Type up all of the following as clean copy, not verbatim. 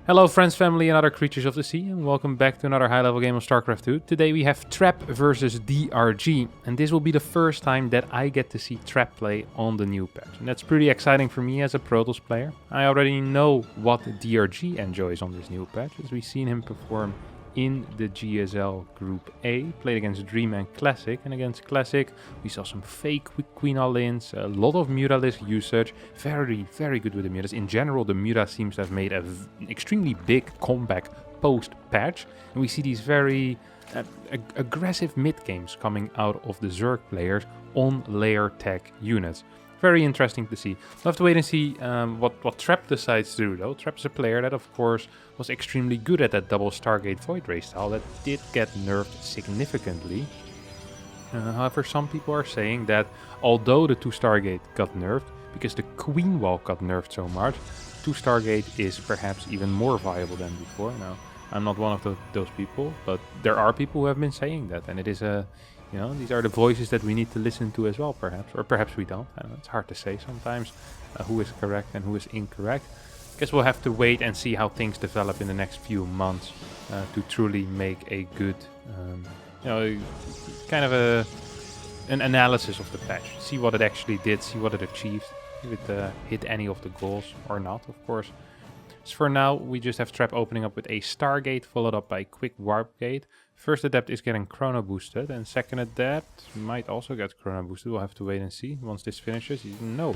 Hello friends, family and other creatures of the sea, and welcome back to another high level game of StarCraft 2. Today we have Trap versus DRG, and this will be the first time that I get to see Trap play on the new patch. And that's pretty exciting for me as a Protoss player. I already know what DRG enjoys on this new patch, as we've seen him perform in the GSL Group A, played against Dream and Classic, and against Classic we saw some fake Queen All-ins, a lot of Mutalisk usage, very good with the Mutas. In general, the Muta seems to have made an extremely big comeback post-patch, and we see these very aggressive mid-games coming out of the Zerg players on layer tech units. Very interesting to see. We'll have to wait and see what Trap decides to do though. Trap's a player that of course was extremely good at that double Stargate Void Ray style that did get nerfed significantly. However, some people are saying that although the 2 Stargate got nerfed, because the Queen Wall got nerfed so much, 2 Stargate is perhaps even more viable than before. Now, I'm not one of those people, but there are people who have been saying that, and it is a... You know, these are the voices that we need to listen to as well, perhaps. Or perhaps we don't. I don't know, it's hard to say sometimes who is correct and who is incorrect. Guess we'll have to wait and see how things develop in the next few months to truly make a good, kind of an analysis of the patch. See what it actually did, see what it achieved, if it hit any of the goals or not, of course. So for now, we just have Trap opening up with a Stargate, followed up by a quick Warp Gate. First Adept is getting Chrono Boosted, and second Adept might also get Chrono Boosted. We'll have to wait and see. Once this finishes, no.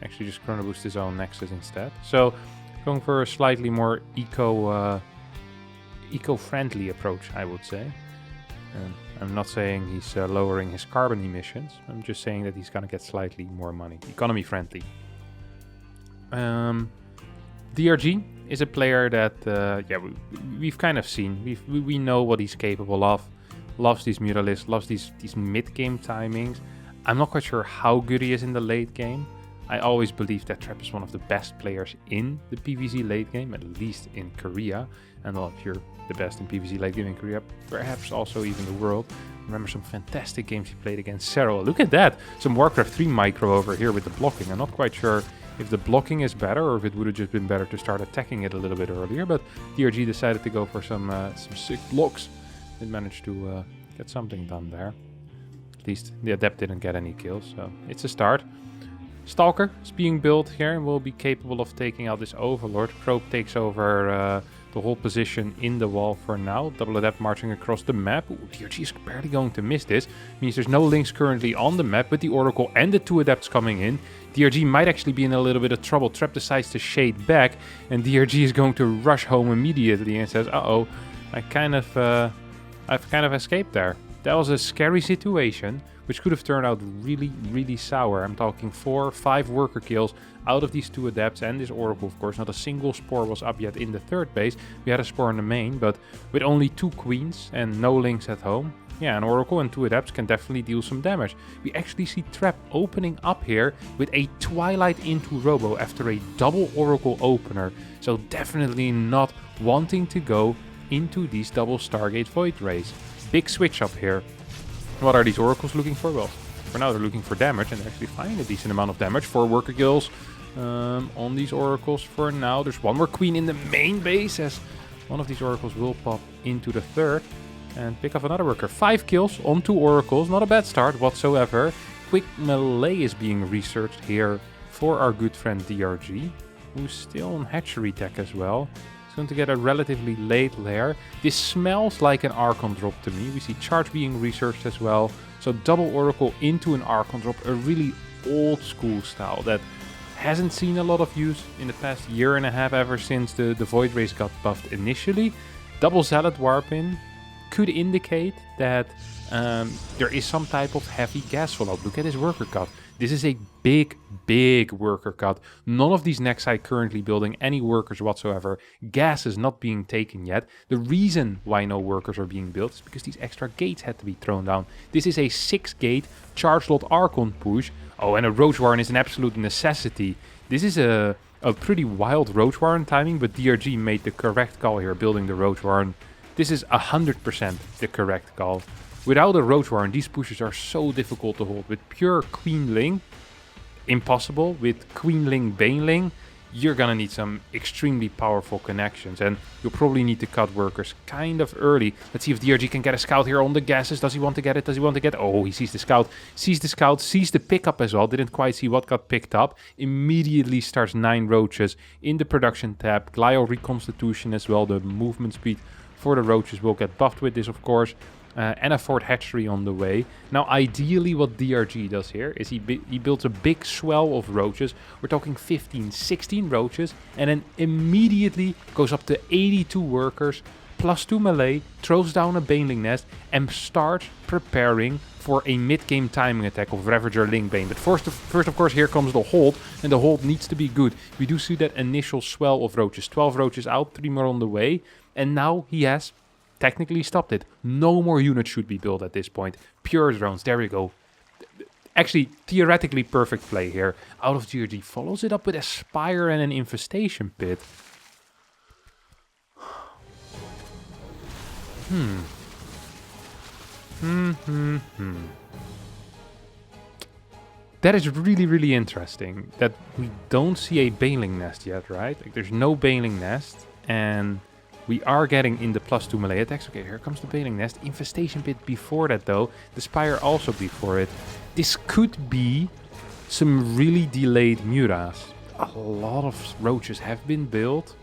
Actually, just Chrono Boost his own Nexus instead. So, going for a slightly more eco-friendly approach, I would say. I'm not saying he's lowering his carbon emissions. I'm just saying that he's gonna get slightly more money. Economy friendly. DRG is a player that, we've kind of seen. We know what he's capable of. Loves these Mutalisks, loves these mid-game timings. I'm not quite sure how good he is in the late game. I always believe that Trap is one of the best players in the PvZ late game, at least in Korea. And well, if you're the best in PvZ late game in Korea, perhaps also even the world. Remember some fantastic games he played against Serral. Look at that! Some Warcraft 3 micro over here with the blocking. I'm not quite sure if the blocking is better or if it would have just been better to start attacking it a little bit earlier, but DRG decided to go for some sick blocks and managed to get something done there. At least the Adept didn't get any kills, so it's a start. Stalker is being built here and will be capable of taking out this Overlord. Probe takes over the whole position in the wall for now. Double Adept marching across the map. Ooh, DRG is barely going to miss this. Means there's no links currently on the map with the Oracle and the 2 Adepts coming in. DRG might actually be in a little bit of trouble. Trap decides to shade back, and DRG is going to rush home immediately and says, "Uh-oh, I've kind of escaped there." That was a scary situation, which could have turned out really sour. I'm talking 4 or 5 worker kills out of these 2 Adepts and this Oracle, of course. Not a single Spore was up yet in the 3rd base. We had a Spore in the main, but with only 2 Queens and no links at home, yeah, an Oracle and 2 Adepts can definitely deal some damage. We actually see Trap opening up here with a Twilight into Robo after a double Oracle opener. So definitely not wanting to go into these double Stargate Void Rays. Big switch up here. What are these Oracles looking for? Well, for now they're looking for damage, and they actually find a decent amount of damage. 4 worker kills on these Oracles for now. There's one more Queen in the main base, as one of these Oracles will pop into the 3rd. And pick up another worker. 5 kills on 2 Oracles. Not a bad start whatsoever. Quick melee is being researched here for our good friend DRG, who's still on hatchery tech as well. He's going to get a relatively late lair. This smells like an Archon drop to me. We see charge being researched as well. So double Oracle into an Archon drop. A really old school style that hasn't seen a lot of use in the past year and a half, ever since the Void Rays got buffed initially. Double Zealot Warp in could indicate that there is some type of heavy gas fallout. Look at his worker cut. This is a big worker cut. None of these Nexi currently building any workers whatsoever. Gas is not being taken yet. The reason why no workers are being built is because these extra gates had to be thrown down. This is a 6-gate charge lot Archon push. Oh, and a Roach Warren is an absolute necessity. This is a pretty wild Roach Warren timing, but DRG made the correct call here, building the Roach Warren. This is 100% the correct call. Without a Roach Warren, these pushes are so difficult to hold. With pure Queenling, impossible. With Queenling, Baneling, you're gonna need some extremely powerful connections, and you'll probably need to cut workers kind of early. Let's see if DRG can get a scout here on the gases. Does he want to get it? Does he want to get it? Oh, he sees the scout, sees the pickup as well. Didn't quite see what got picked up. Immediately starts 9 roaches in the production tab. Glial reconstitution as well. The movement speed for the roaches will get buffed with this, of course. And a 4th hatchery on the way. Now, ideally, what DRG does here is he builds a big swell of roaches. We're talking 15, 16 roaches, and then immediately goes up to 82 workers, +2 melee, throws down a baneling nest, and starts preparing for a mid-game timing attack of Ravager Lingbane. But first, of course, here comes the hold, and the hold needs to be good. We do see that initial swell of roaches. 12 roaches out, 3 more on the way, and now he has technically stopped it. No more units should be built at this point. Pure drones, there we go. Actually, theoretically perfect play here. Out of DRG, follows it up with a Spire and an Infestation Pit. That is really, really interesting. That we don't see a Baneling Nest yet, right? Like, there's no Baneling Nest, and we are getting in the +2 melee attacks. Okay, here comes the Baneling Nest. Infestation Pit before that, though. The Spire also before it. This could be some really delayed Muras. A lot of roaches have been built.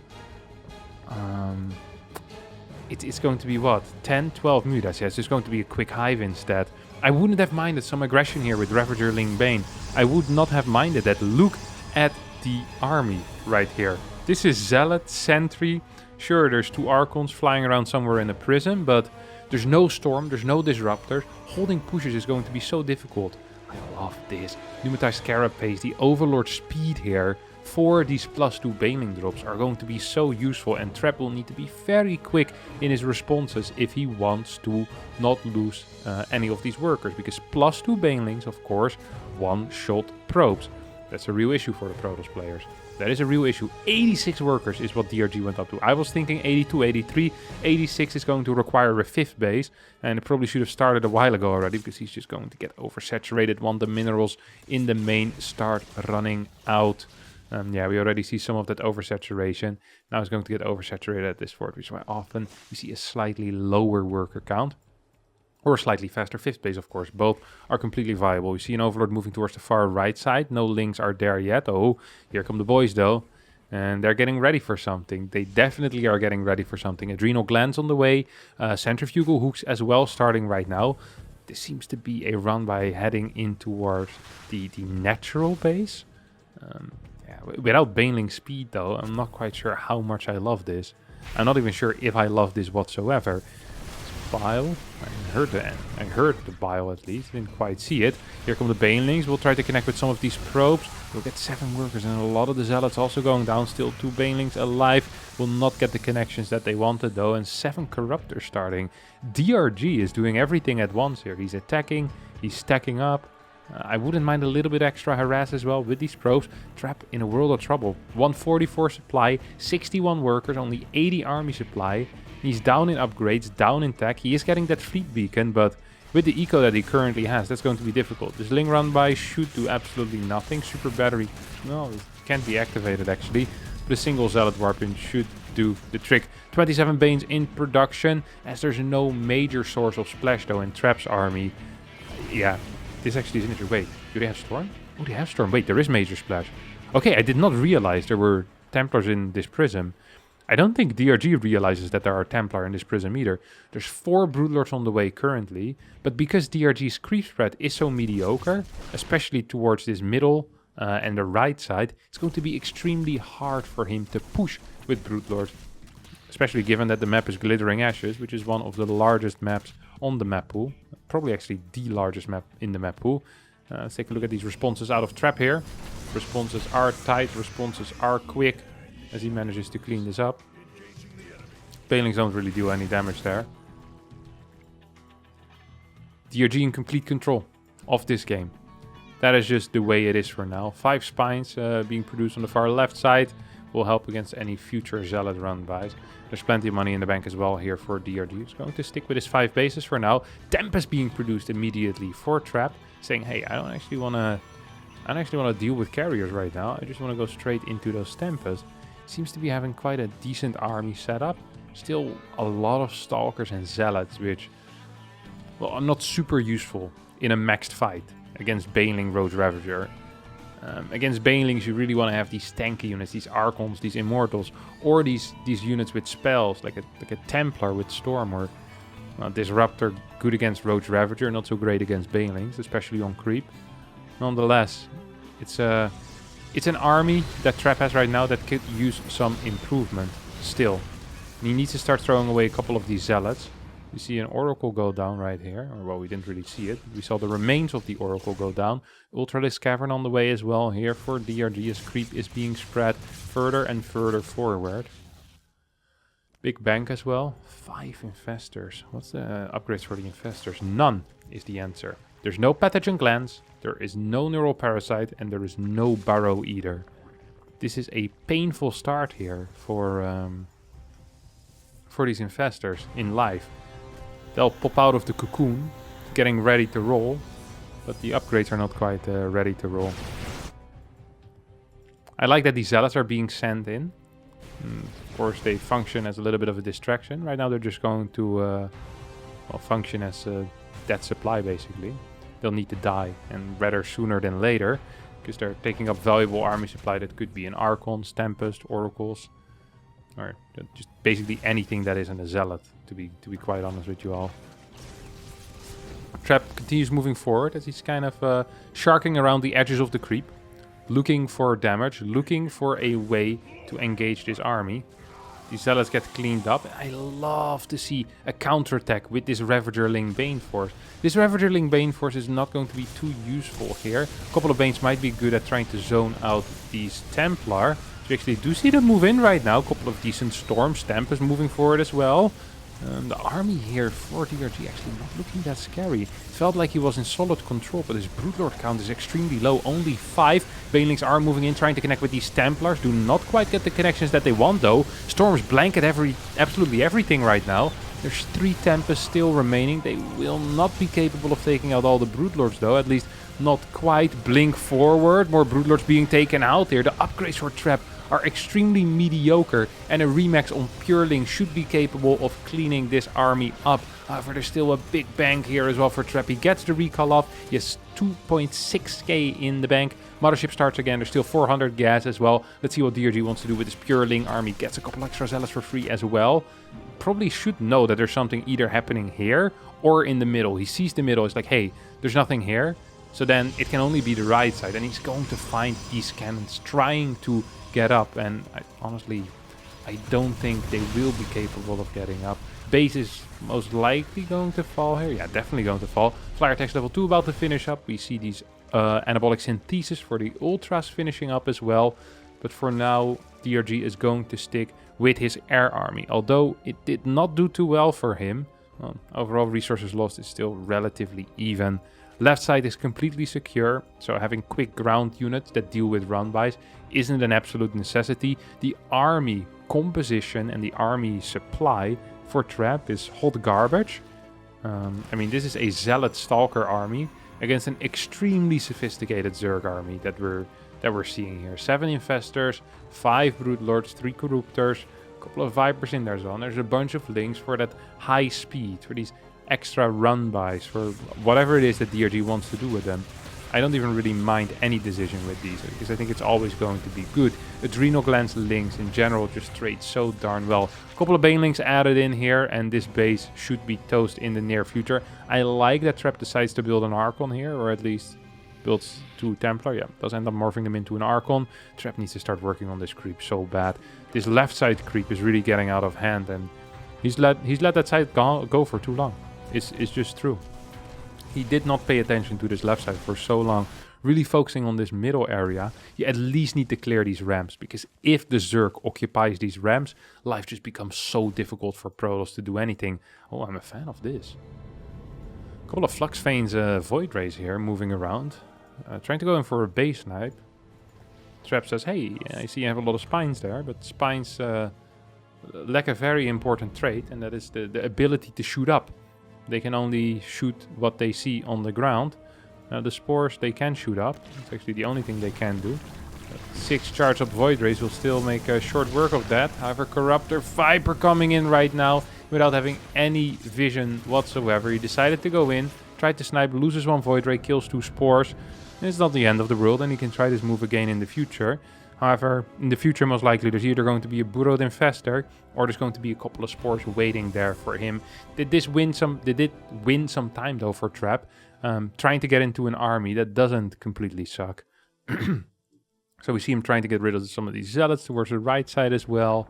It's going to be what? 10, 12 Muras. Yes, it's going to be a quick hive instead. I wouldn't have minded some aggression here with Ravager Lingbane. I would not have minded that. Look at the army right here. This is Zealot, Sentry. Sure, there's 2 Archons flying around somewhere in a prison, but there's no Storm, there's no Disruptors. Holding pushes is going to be so difficult. I love this. Pneumatized Carapace, the Overlord speed here for these +2 Baneling drops are going to be so useful, and Trap will need to be very quick in his responses if he wants to not lose any of these workers, because +2 Banelings, of course, one-shot probes. That's a real issue for the Protoss players. That is a real issue. 86 workers is what DRG went up to. I was thinking 82, 83. 86 is going to require a 5th base. And it probably should have started a while ago already, because he's just going to get oversaturated once the minerals in the main start running out. Yeah, we already see some of that oversaturation. Now it's going to get oversaturated at this fort, which is why often you see a slightly lower worker count. Or a slightly faster 5th base, of course. Both are completely viable. You see an Overlord moving towards the far right side. No links are there yet. Oh, here come the boys, though. And they're getting ready for something. They definitely are getting ready for something. Adrenal Glands on the way. Centrifugal Hooks as well starting right now. This seems to be a run by heading in towards the natural base. Yeah, without Baneling speed, though, I'm not quite sure how much I love this. I'm not even sure if I love this whatsoever. Bile. I heard the bile at least. Didn't quite see it. Here come the Banelings. We'll try to connect with some of these probes. We'll get 7 workers and a lot of the Zealots also going down. Still 2 Banelings alive. Will not get the connections that they wanted though. And 7 Corruptors starting. DRG is doing everything at once here. He's attacking. He's stacking up. I wouldn't mind a little bit extra harass as well with these probes. Trap in a world of trouble. 144 supply. 61 workers. Only 80 army supply. He's down in upgrades, down in tech. He is getting that fleet beacon, but with the eco that he currently has, that's going to be difficult. This Ling run by should do absolutely nothing. Super battery, no, it can't be activated actually. But a single Zealot Warpin should do the trick. 27 Banes in production, as there's no major source of splash though in Trap's army. Yeah, this actually is an issue. Wait, do they have Storm? Oh, they have Storm. Wait, there is major splash. Okay, I did not realize there were Templars in this prism. I don't think DRG realizes that there are Templar in this prism either. There's 4 Broodlords on the way currently, but because DRG's creep spread is so mediocre, especially towards this middle and the right side, it's going to be extremely hard for him to push with Broodlords, especially given that the map is Glittering Ashes, which is one of the largest maps on the map pool. Probably actually the largest map in the map pool. Let's take a look at these responses out of Trap here. Responses are tight, responses are quick, as he manages to clean this up. Banelings don't really do any damage there. DRG in complete control of this game. That is just the way it is for now. 5 spines being produced on the far left side will help against any future Zealot run-bys. There's plenty of money in the bank as well here for DRG. He's going to stick with his 5 bases for now. Tempest being produced immediately for Trap, saying, hey, I don't actually want to I don't actually want to deal with carriers right now. I just want to go straight into those Tempests. Seems to be having quite a decent army setup. Still a lot of Stalkers and Zealots, which, well, are not super useful in a maxed fight against Baneling Roach Ravager. Against Banelings, you really want to have these tanky units, these Archons, these Immortals, or these units with spells, like a Templar with Storm, or Disruptor, good against Roach Ravager, not so great against Banelings, especially on creep. Nonetheless, it's an army that Trap has right now that could use some improvement still. And he needs to start throwing away a couple of these Zealots. You see an Oracle go down right here. Or, well, we didn't really see it. We saw the remains of the Oracle go down. Ultralisk Cavern on the way as well here for DRG as creep is being spread further and further forward. Big bank as well. 5 infestors. What's the upgrades for the infestors? None is the answer. There's no pathogen glands. There is no neural parasite. And there is no burrow either. This is a painful start here for these infestors in life. They'll pop out of the cocoon, getting ready to roll, but the upgrades are not quite ready to roll. I like that these Zealots are being sent in. Of course, they function as a little bit of a distraction. Right now they're just going to well, function as dead supply, basically. They'll need to die, and rather sooner than later, because they're taking up valuable army supply that could be an Archons, Tempest, Oracles, or just basically anything that isn't a Zealot, to be quite honest with you all. Trap continues moving forward as he's kind of sharking around the edges of the creep, looking for damage, looking for a way to engage this army. These Zealots get cleaned up. I love to see a counterattack with this Ravagerling Bane Force. This Ravagerling Bane Force is not going to be too useful here. A couple of Banes might be good at trying to zone out these Templar. We actually do see them move in right now. A couple of decent Storms. Tempest moving forward as well. The army here for DRG actually not looking that scary. It felt like he was in solid control, but his Broodlord count is extremely low. Only 5. Banelings are moving in, trying to connect with these Templars. Do not quite get the connections that they want though. Storms blanket absolutely everything right now. There's 3 Tempests still remaining. They will not be capable of taking out all the Broodlords though. At least not quite. Blink forward. More Broodlords being taken out here. The upgrades for Trap are extremely mediocre, and a Remax on Pureling should be capable of cleaning this army up. However, there's still a big bank here as well for Trap. He gets the recall off. He has 2.6k in the bank. Mothership starts again. There's still 400 gas as well. Let's see what DRG wants to do with this Pureling army. Gets a couple extra Zealots for free as well. Probably should know that there's something either happening here or in the middle. He sees the middle. It's like, hey, there's nothing here. So then it can only be the right side. And he's going to find these cannons trying to get up, and honestly, I don't think they will be capable of getting up. Base is most likely going to fall here. Yeah, definitely going to fall. Flyer Text level 2 about to finish up. We see these Anabolic Synthesis for the Ultras finishing up as well. But for now, DRG is going to stick with his air army. Although it did not do too well for him. Overall resources lost is still relatively even. Left side is completely secure, so having quick ground units that deal with run-bys isn't an absolute necessity. The army composition and the army supply for Trap is hot garbage. I mean, this is a Zealot Stalker army against an extremely sophisticated Zerg army that we're seeing here. 7 Infestors, 5 Broodlords, 3 Corruptors, a couple of Vipers in their zone. There's a bunch of links for that high speed, for these extra run-bys, for whatever it is that DRG wants to do with them. I don't even really mind any decision with these, because I think it's always going to be good. Adrenal Glands links in general just trade so darn well. A couple of Banelings added in here, and this base should be toast in the near future. I like that Trap decides to build an Archon here, or at least builds 2 Templar. Yeah, does end up morphing them into an Archon. Trap needs to start working on this creep so bad. This left side creep is really getting out of hand, and he's let that side go for too long. It's just true. He did not pay attention to this left side for so long. Really focusing on this middle area. You at least need to clear these ramps, because if the Zerg occupies these ramps, life just becomes so difficult for Protoss to do anything. Oh, I'm a fan of this. A couple of Flux Veins Void Rays here moving around. Trying to go in for a base snipe. Trap says, hey, I see you have a lot of spines there, but spines lack a very important trait, and that is the ability to shoot up. They can only shoot what they see on the ground. Now the spores, they can shoot up. It's actually the only thing they can do. 6 charge up Void Rays will still make short work of that. However, Corruptor Viper coming in right now without having any vision whatsoever. He decided to go in, tried to snipe, loses 1 Void Ray, kills 2 spores. And it's not the end of the world, and he can try this move again in the future. However, in the future, most likely, there's either going to be a burrowed infestor, or there's going to be a couple of spores waiting there for him. Did it win some time, though, for Trap? Trying to get into an army, that doesn't completely suck. So we see him trying to get rid of some of these zealots towards the right side as well.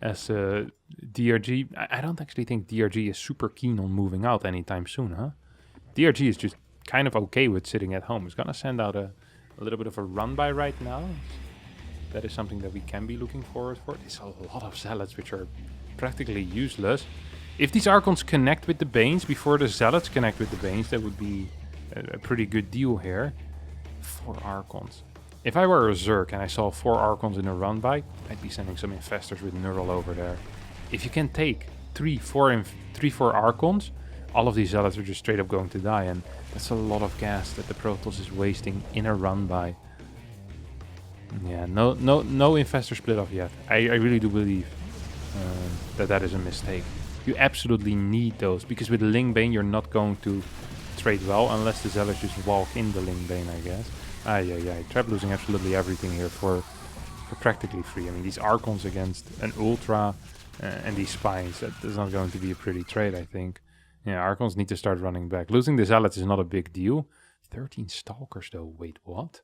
As DRG, I don't actually think DRG is super keen on moving out anytime soon, huh? DRG is just kind of okay with sitting at home. He's gonna send out a little bit of a run by right now. That is something that we can be looking forward for. There's a lot of zealots which are practically useless. If these Archons connect with the Banes before the zealots connect with the Banes, that would be a pretty good deal here. 4 Archons. If I were a Zerg and I saw 4 Archons in a run by, I'd be sending some infestors with Neural over there. If you can take 3-4 Archons, all of these zealots are just straight up going to die, and that's a lot of gas that the Protoss is wasting in a run by. Yeah, no infestor split off yet. I really do believe that is a mistake. You absolutely need those, because with Ling Bane you're not going to trade well unless the zealots just walk in the Ling Bane, I guess. Yeah. Trap losing absolutely everything here for practically free. I mean, these Archons against an Ultra and these Spines, that is not going to be a pretty trade, I think. Yeah, Archons need to start running back. Losing the Zealots is not a big deal. 13 Stalkers though, wait, what?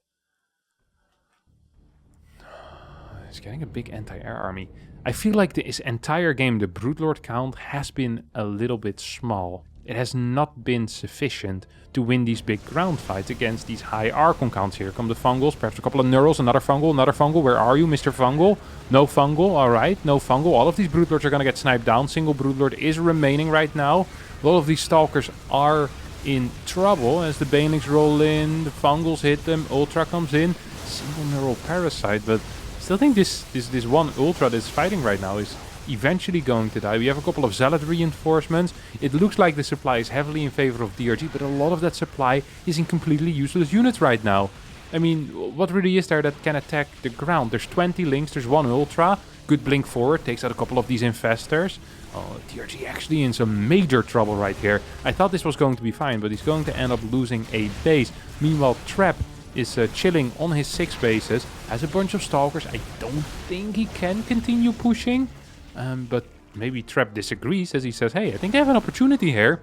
It's getting a big anti-air army. I feel like this entire game, the Broodlord count has been a little bit small. It has not been sufficient to win these big ground fights against these high Archon counts. Here come the Fungals, perhaps a couple of Neurals, another Fungal. Where are you, Mr. Fungal? No Fungal, alright, no Fungal. All of these Broodlords are going to get sniped down. Single Broodlord is remaining right now. A lot of these Stalkers are in trouble as the Banelings roll in, the Fungals hit them, Ultra comes in. Single Neural Parasite, but still think this one Ultra that's fighting right now is eventually going to die. We have a couple of Zealot reinforcements. It looks like the supply is heavily in favor of DRG, but a lot of that supply is in completely useless units right now. I mean, what really is there that can attack the ground? There's 20 links, there's 1 Ultra. Good blink forward, takes out a couple of these infestors. Oh, DRG actually in some major trouble right here. I thought this was going to be fine, but he's going to end up losing a base. Meanwhile, Trap is chilling on his 6 bases, has a bunch of Stalkers. I don't think he can continue pushing. But maybe Trap disagrees as he says, hey, I think I have an opportunity here.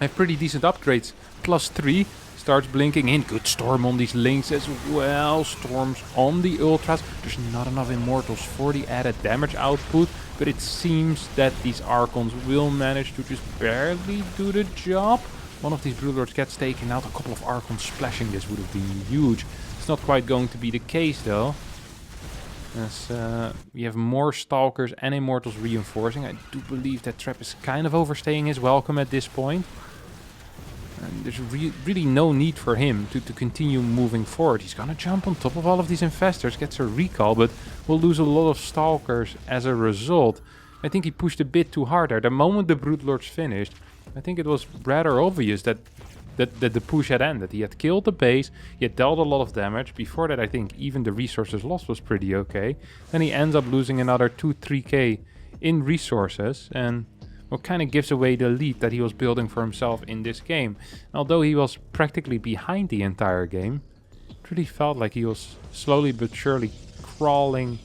I have pretty decent upgrades. +3. Starts blinking in. Good Storm on these links as well. Storms on the Ultras. There's not enough Immortals for the added damage output. But it seems that these Archons will manage to just barely do the job. One of these Broodlords gets taken out. A couple of Archons splashing this would have been huge. It's not quite going to be the case though. As we have more Stalkers and Immortals reinforcing. I do believe that Trap is kind of overstaying his welcome at this point. And there's really no need for him to continue moving forward. He's gonna jump on top of all of these infestors, gets a recall, but will lose a lot of Stalkers as a result. I think he pushed a bit too hard there. The moment the Broodlords finished, I think it was rather obvious that the push had ended. He had killed the base, he had dealt a lot of damage. Before that, I think even the resources lost was pretty okay. Then he ends up losing another 2-3k in resources, and what kind of gives away the lead that he was building for himself in this game. Although he was practically behind the entire game, it really felt like he was slowly but surely clawing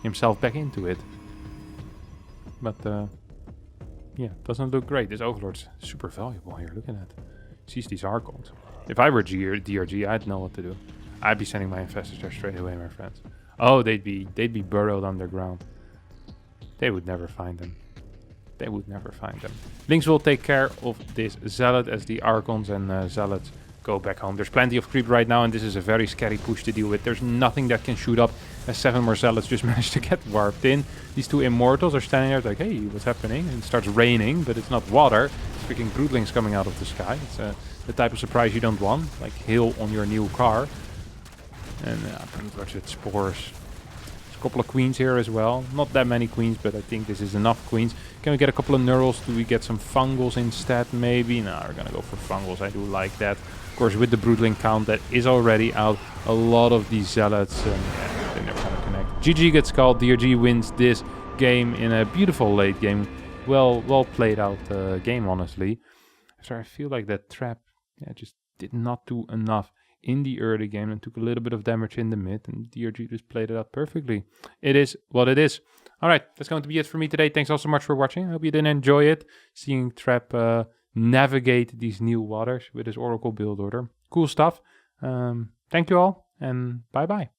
himself back into it. But yeah, doesn't look great. This Overlord's super valuable here. Look at that. Sees these Archons. If I were DRG, I'd know what to do. I'd be sending my infestors there straight away, my friends. Oh, they'd be burrowed underground. They would never find them. They would never find them. Lynx will take care of this Zealot as the Archons and Zealots go back home. There's plenty of creep right now, and this is a very scary push to deal with. There's nothing that can shoot up as 7 more Zealots just managed to get warped in. These 2 Immortals are standing there like, hey, what's happening? And it starts raining, but it's not water. It's freaking Broodlings coming out of the sky. It's the type of surprise you don't want, like hail on your new car. And Broodlords with spores. a couple of queens here as well. Not that many queens, but I think this is enough queens. Can we get a couple of neurals? Do we get some fungals instead? Maybe. No, we're gonna go for fungals. I do like that. Of course, with the broodling count that is already out, a lot of these zealots, yeah, they're never gonna connect. GG gets called. DRG wins this game in a beautiful late game. Well played out game, honestly. After I feel like that trap, yeah, just did not do enough in the early game and took a little bit of damage in the mid, and DRG just played it out perfectly. It is what it is. All right, that's going to be it for me today. Thanks all so much for watching. I hope you did enjoy it, seeing Trap navigate these new waters with his Oracle build order. Cool stuff. Thank you all, and bye-bye.